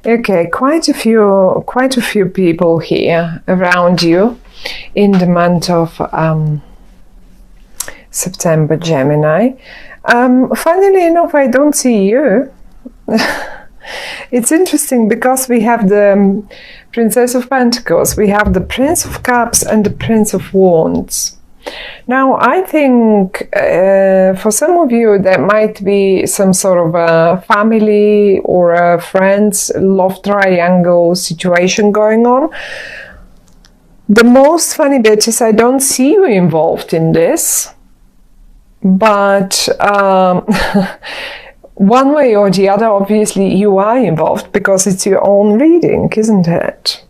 Okay, quite a few people here around you in the month of September, Gemini. Funnily enough, I don't see you. It's interesting because we have the Princess of Pentacles, we have the Prince of Cups and the Prince of Wands. Now, I think for some of you there might be some sort of a family or a friends love triangle situation going on. The most funny bit is I don't see you involved in this, but one way or the other, obviously you are involved because it's your own reading, isn't it?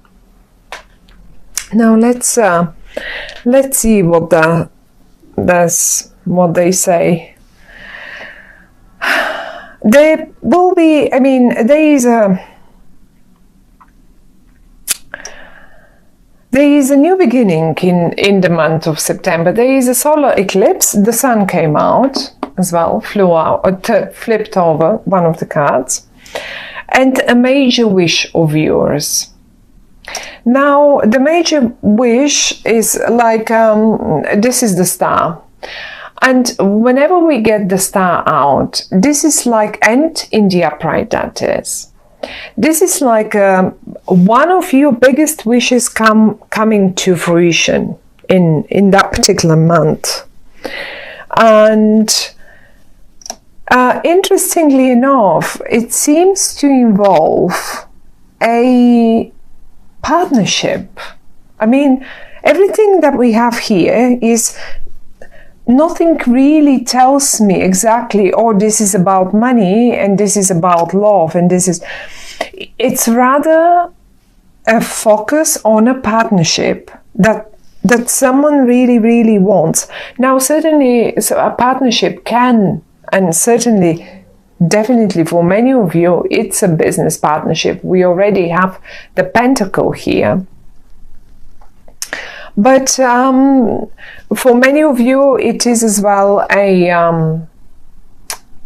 Now let's see what what they say. There will be, I mean, there is a new beginning in the month of September. There is a solar eclipse. The sun came out as well, flipped over one of the cards, and a major wish of yours. Now, the major wish is like, this is the star. And whenever we get the star out, this is like, and in the upright that is. This is like one of your biggest wishes coming to fruition in that particular month. And interestingly enough, it seems to involve a partnership. I mean, everything that we have here is, nothing really tells me exactly, oh, this is about money and this is about love and this is, it's rather a focus on a partnership that someone really, really wants. Now, certainly, so a partnership can, and certainly, definitely for many of you, it's a business partnership. We already have the Pentacle here. But for many of you, it is as well a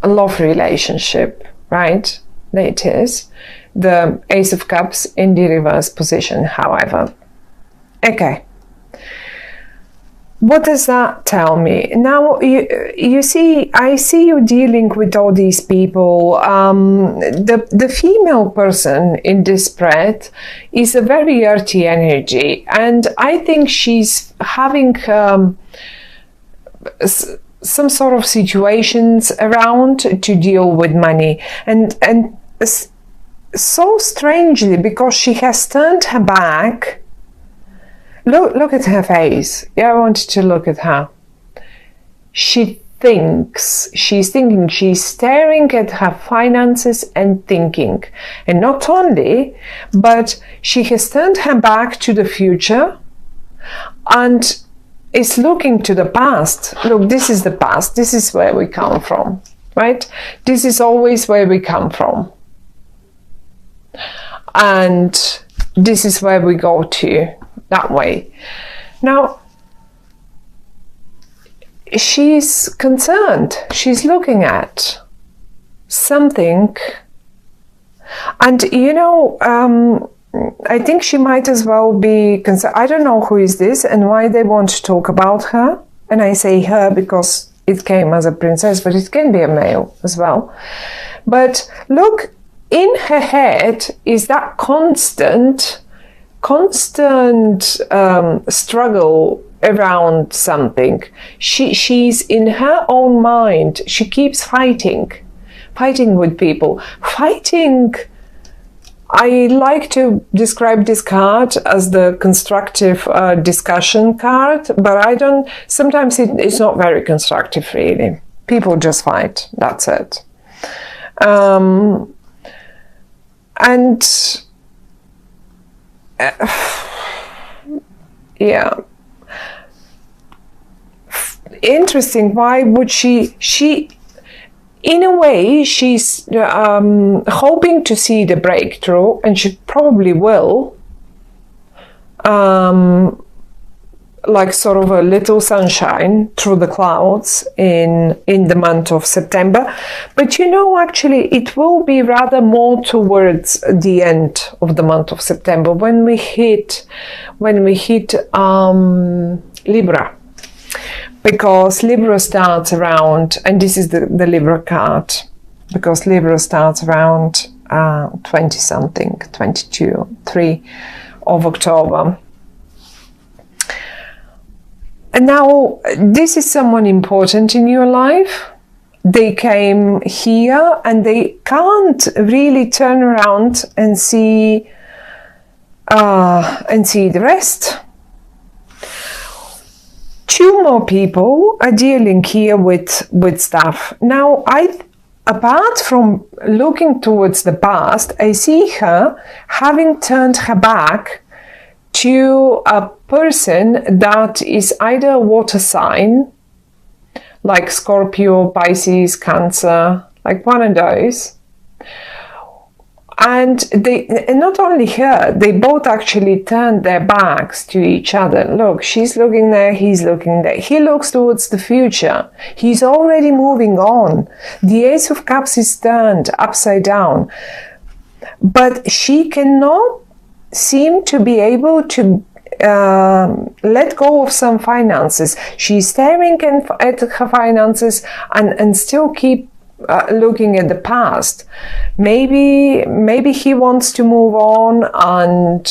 love relationship, right? It is. The Ace of Cups in the reverse position, however. Okay. What does that tell me? Now, you see, I see you dealing with all these people. The female person in this spread is a very earthy energy, and I think she's having some sort of situations around to deal with money. And so strangely, because she has turned her back. Look at her face. Yeah, I wanted to look at her. She's thinking, she's staring at her finances and thinking. And not only, but she has turned her back to the future and is looking to the past. Look, this is the past. This is where we come from, right? This is always where we come from. And this is where we go to. That way. Now, she's concerned. She's looking at something. And, you know, I think she might as well be concerned. I don't know who is this and why they want to talk about her. And I say her because it came as a princess, but it can be a male as well. But look, in her head is that constant struggle around something. She's in her own mind. She keeps fighting with people. I like to describe this card as the constructive discussion card, but sometimes it's not very constructive really. People just fight, that's it. Yeah, interesting. Why would she in a way she's hoping to see the breakthrough, and she probably will, like sort of a little sunshine through the clouds in the month of September. But you know, actually, it will be rather more towards the end of the month of September when we hit Libra. Because Libra starts around, and this is the Libra card, because Libra starts around 20-something, 22, 3 of October. And now, this is someone important in your life. They came here and they can't really turn around and see the rest. 2 more people are dealing here with stuff. Now, apart from looking towards the past, I see her having turned her back to a person that is either a water sign, like Scorpio, Pisces, Cancer, like one of those. And not only her, they both actually turned their backs to each other. Look, she's looking there, he's looking there. He looks towards the future. He's already moving on. The Ace of Cups is turned upside down. But she cannot seem to be able to let go of some finances. She's staring at her finances and still keep looking at the past. Maybe he wants to move on and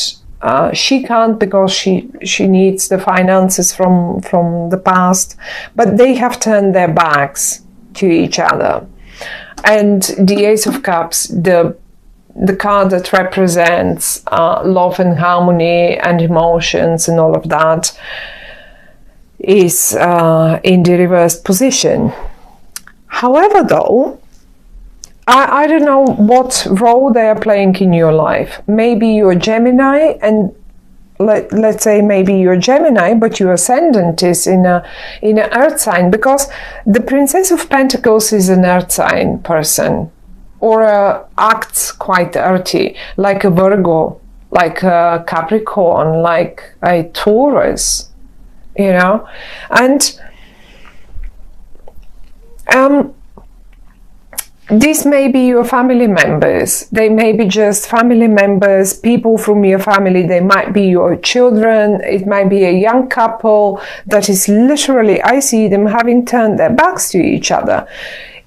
she can't because she needs the finances from the past. But they have turned their backs to each other. And the Ace of Cups, the card that represents love and harmony and emotions and all of that, is in the reversed position. However, though, I don't know what role they are playing in your life. Maybe you're Gemini, and let's say maybe you're Gemini, but your ascendant is in an earth sign, because the Princess of Pentacles is an earth sign person, or acts quite earthy, like a Virgo, like a Capricorn, like a Taurus, you know. And these may be your family members. They may be just family members, people from your family. They might be your children. It might be a young couple that is literally, I see them having turned their backs to each other.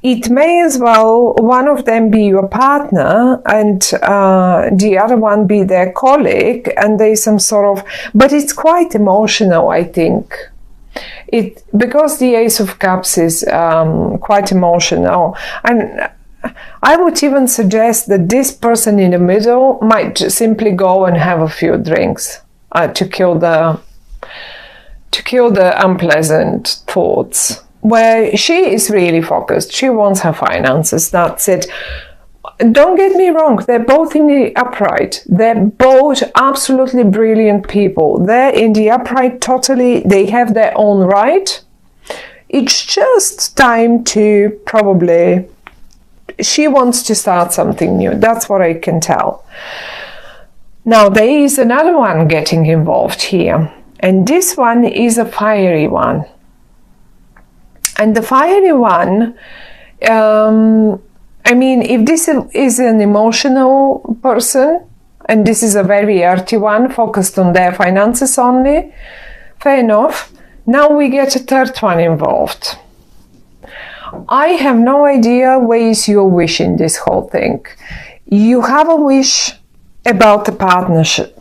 It may as well, one of them be your partner and the other one be their colleague, and there's some sort of, but it's quite emotional, I think. Because the Ace of Cups is quite emotional, and I would even suggest that this person in the middle might just simply go and have a few drinks to kill the unpleasant thoughts. Where she is really focused, she wants her finances. That's it. Don't get me wrong, they're both in the upright. They're both absolutely brilliant people. They're in the upright totally. They have their own right. It's just time to probably, she wants to start something new. That's what I can tell. Now, there is another one getting involved here. And this one is a fiery one. And the fiery one, I mean, if this is an emotional person, and this is a very earthy one, focused on their finances only, fair enough. Now we get a third one involved. I have no idea where is your wish in this whole thing. You have a wish about the partnership.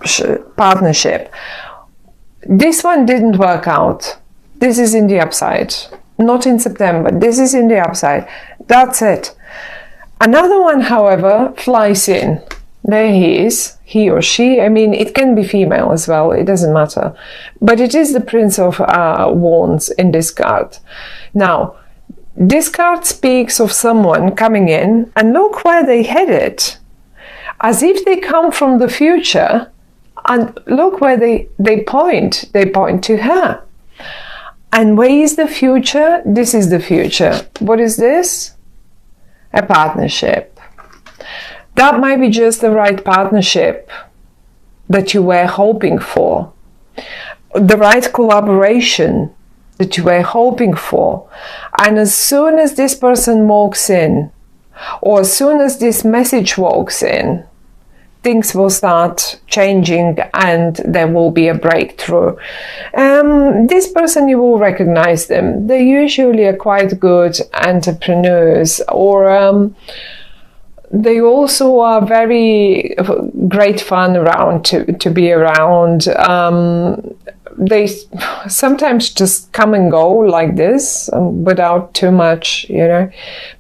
This one didn't work out. This is in the upside. Not in September. This is in the upside. That's it. Another one, however, flies in. There he is, he or she. I mean, it can be female as well. It doesn't matter. But it is the Prince of Wands in this card. Now, this card speaks of someone coming in, and look where they headed. As if they come from the future, and look where they point. They point to her. And where is the future? This is the future. What is this? A partnership. That might be just the right partnership that you were hoping for. the right collaboration that you were hoping for. And as soon as this person walks in, or as soon as this message walks in, things will start changing and there will be a breakthrough. This person, you will recognize them. They usually are quite good entrepreneurs, or they also are very great fun around to be around. They sometimes just come and go like this without too much,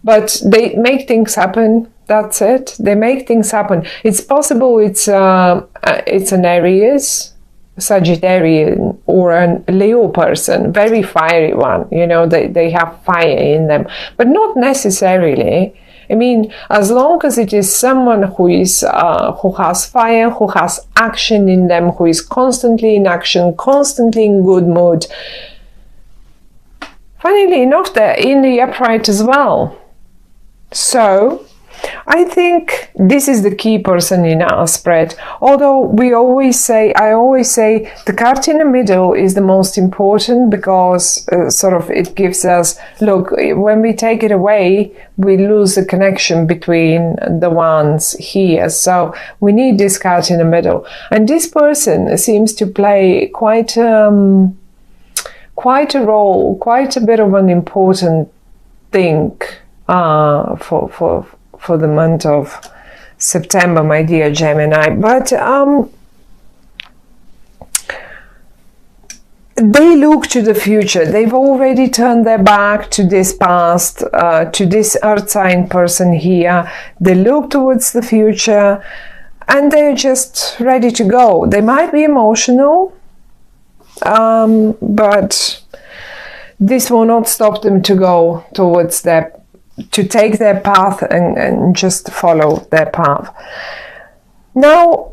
but they make things happen. That's it. They make things happen. It's possible it's an Aries, Sagittarian, or a Leo person, very fiery one. They have fire in them, but not necessarily. I mean, as long as it is someone who has fire, who has action in them, who is constantly in action, constantly in good mood. Funnily enough, they're in the upright as well. So I think this is the key person in our spread. Although I always say the card in the middle is the most important, because it gives us, look, when we take it away, we lose the connection between the ones here. So we need this card in the middle. And this person seems to play quite a role, quite a bit of an important thing for the month of September, my dear Gemini. But they look to the future. They've already turned their back to this past, to this earth sign person here. They look towards the future and they're just ready to go. They might be emotional, but this will not stop them to go towards to take their path and just follow their path. Now,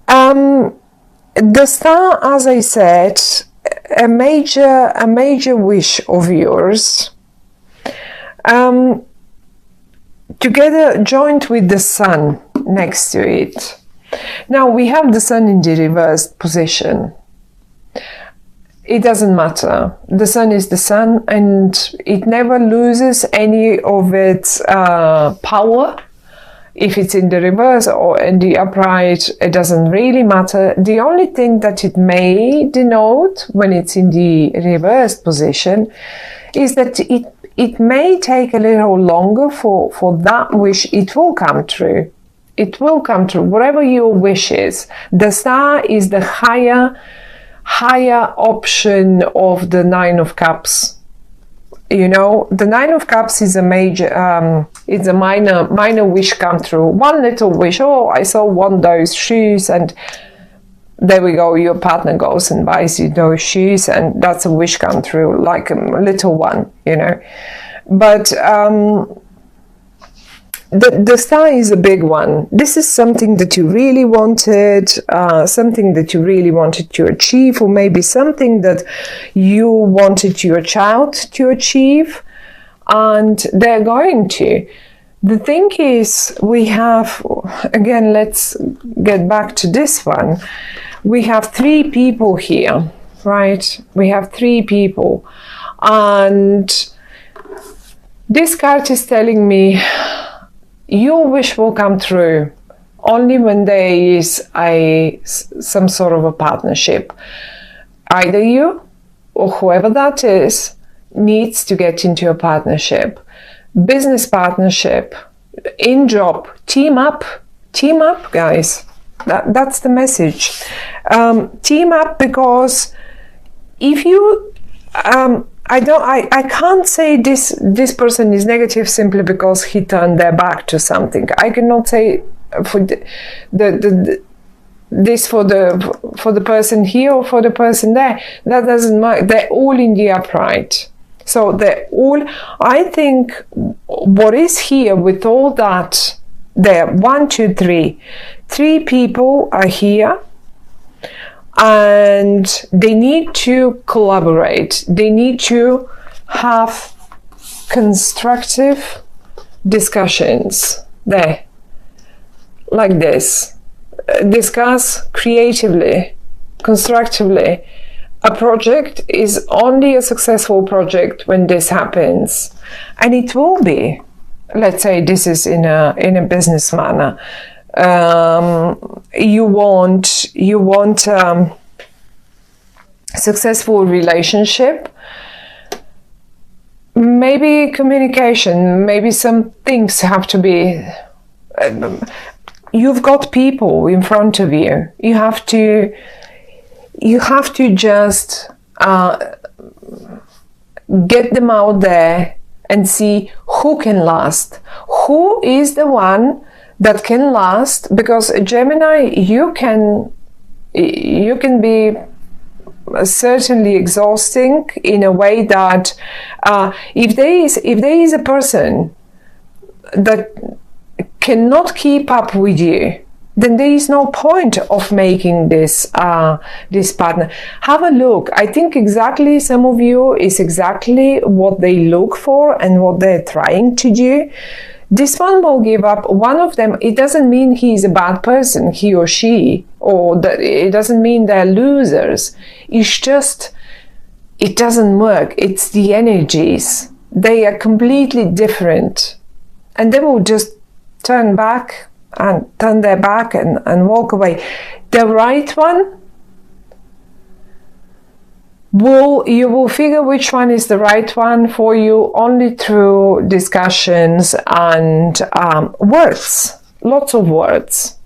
the star, as I said, a major wish of yours, together joined with the sun next to it. Now we have the sun in the reversed position. It doesn't matter. The sun is the sun, and it never loses any of its power. If it's in the reverse or in the upright, it doesn't really matter. The only thing that it may denote when it's in the reversed position is that it may take a little longer for that wish. It will come true. It will come true. Whatever your wish is. The star is the higher option of the Nine of Cups. The Nine of Cups is a major, it's a minor wish come true. One little wish. Oh, I saw one those shoes, and there we go. Your partner goes and buys you those shoes, and that's a wish come true, like a little one, But the star is a big one. This is something that you really wanted, something that you really wanted to achieve, or maybe something that you wanted your child to achieve, and they're going to. The thing is, we have, again, let's get back to this one. We have 3 people here, right? We have 3 people. And this card is telling me, your wish will come true only when there is some sort of a partnership. Either you or whoever that is needs to get into a partnership, business partnership, in job, team up, guys. That's the message. Team up, because if you I can't say this person is negative simply because he turned their back to something. I cannot say for this for the person here or for the person there. That doesn't matter. They're all in the upright. So they're all, I think what is here with all that, there 1, 2, 3. 3 people are here. And they need to collaborate. They need to have constructive discussions there, like this. Discuss creatively constructively, a project is only a successful project when this happens, and it will be. Let's say this is in a business manner. You want successful relationship. Maybe communication. Maybe some things have to be. You've got people in front of you. You have to just get them out there and see who can last. Who is the one that can last? Because Gemini, you can be certainly exhausting in a way that if there is a person that cannot keep up with you, then there is no point of making this partner. Have a look. I think exactly some of you is exactly what they look for and what they're trying to do. This one will give up. One of them, it doesn't mean he's a bad person, he or she, or that it doesn't mean they're losers. It's just, it doesn't work. It's the energies. They are completely different. And they will just turn their back and walk away. The right one, you will figure which one is the right one for you only through discussions and words, lots of words.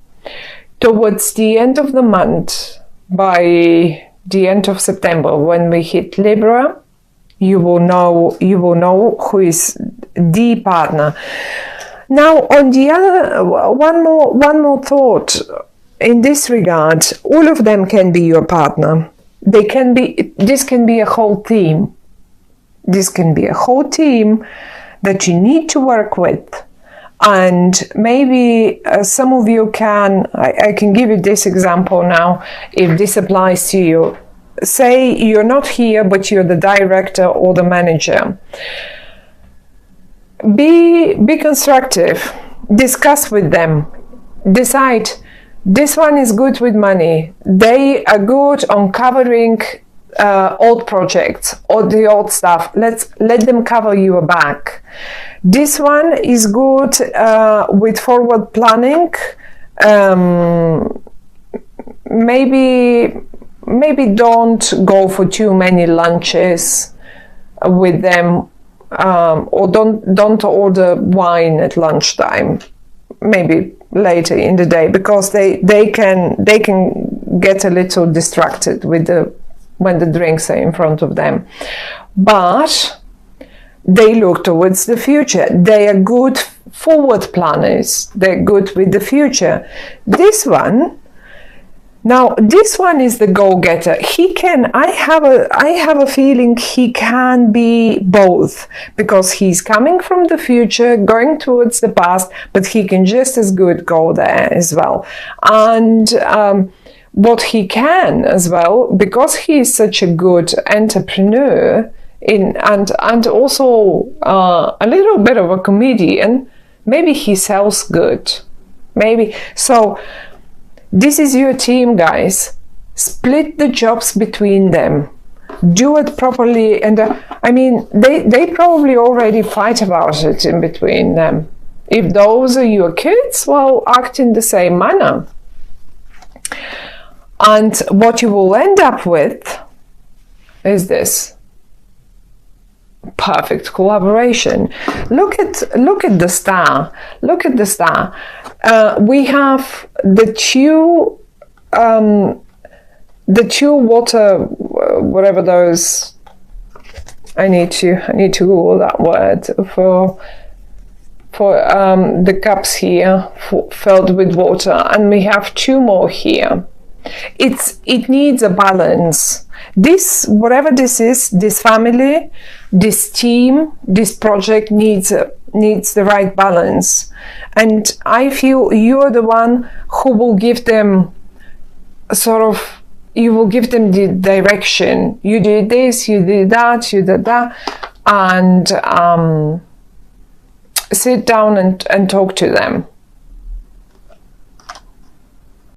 Towards the end of the month, by the end of September, when we hit Libra, you will know who is the partner. Now, on the other, one more thought in this regard. All of them can be your partner. This can be a whole team. This can be a whole team that you need to work with. And maybe some of you I can give you this example now, if this applies to you. Say you're not here, but you're the director or the manager. Be constructive. Discuss with them. Decide, this one is good with money. They are good on covering old projects or the old stuff. Let them cover your back. This one is good with forward planning. Maybe don't go for too many lunches with them. Or don't order wine at lunchtime, maybe later in the day, because they can get a little distracted when the drinks are in front of them. But they look towards the future. They are good forward planners. They're good with the future. This one is the go-getter. I have a feeling he can be both, because he's coming from the future, going towards the past, but he can just as good go there as well. And what he can as well, because he is such a good entrepreneur and also a little bit of a comedian, maybe he sells good. Maybe. So this is your team, guys. Split the jobs between them. Do it properly. And they probably already fight about it in between them. If those are your kids, well, act in the same manner. And what you will end up with is this perfect collaboration. Look at the star. Look at the star. We have the two water, whatever those. I need to Google that word for the cups here filled with water, and we have two more here. It needs a balance. This, whatever this is, this family, this team, this project needs the right balance. And I feel you're the one who will give them you will give them the direction. You did this, you did that, you did that, and sit down and talk to them.